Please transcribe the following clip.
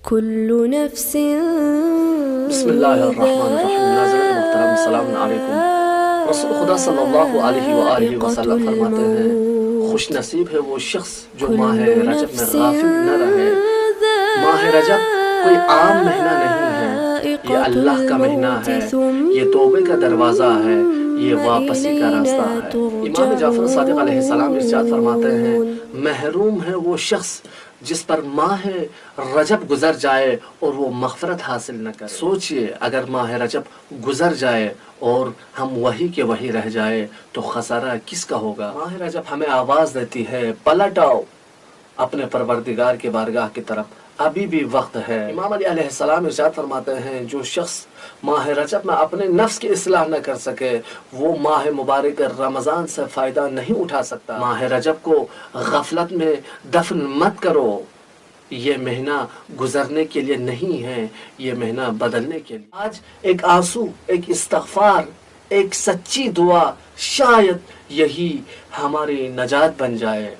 كل نفس بسم اللہ الرحمن الرحیم. ناظرین محترم السلام علیکم. رسول خدا صلی اللہ علیہ وآلہ وسلم فرماتے ہیں خوش نصیب ہے وہ شخص جو ماہ رجب میں غافل نہ رہے. ماہ رجب کوئی عام مہینہ نہیں ہے، یہ اللہ کا مہینہ ہے، یہ توبے کا دروازہ ہے، یہ واپسی کا راستہ ہے. امام جعفر صادق علیہ السلام ارشاد فرماتے ہیں محروم ہے وہ شخص جس پر ماہ رجب گزر جائے اور وہ مغفرت حاصل نہ کرے. سوچئے اگر ماہ رجب گزر جائے اور ہم وہی کے وہی رہ جائے تو خسارہ کس کا ہوگا. ماہ رجب ہمیں آواز دیتی ہے پلٹ آؤ اپنے پروردگار کے بارگاہ کی طرف، ابھی بھی وقت ہے. امام علی علیہ السلام ارشاد فرماتے ہیں جو شخص ماہ رجب میں اپنے نفس کی اصلاح نہ کر سکے وہ ماہ مبارک رمضان سے فائدہ نہیں اٹھا سکتا. ماہ رجب کو غفلت میں دفن مت کرو، یہ مہینہ گزرنے کے لیے نہیں ہے، یہ مہینہ بدلنے کے لیے. آج ایک آنسو، ایک استغفار، ایک سچی دعا، شاید یہی ہماری نجات بن جائے.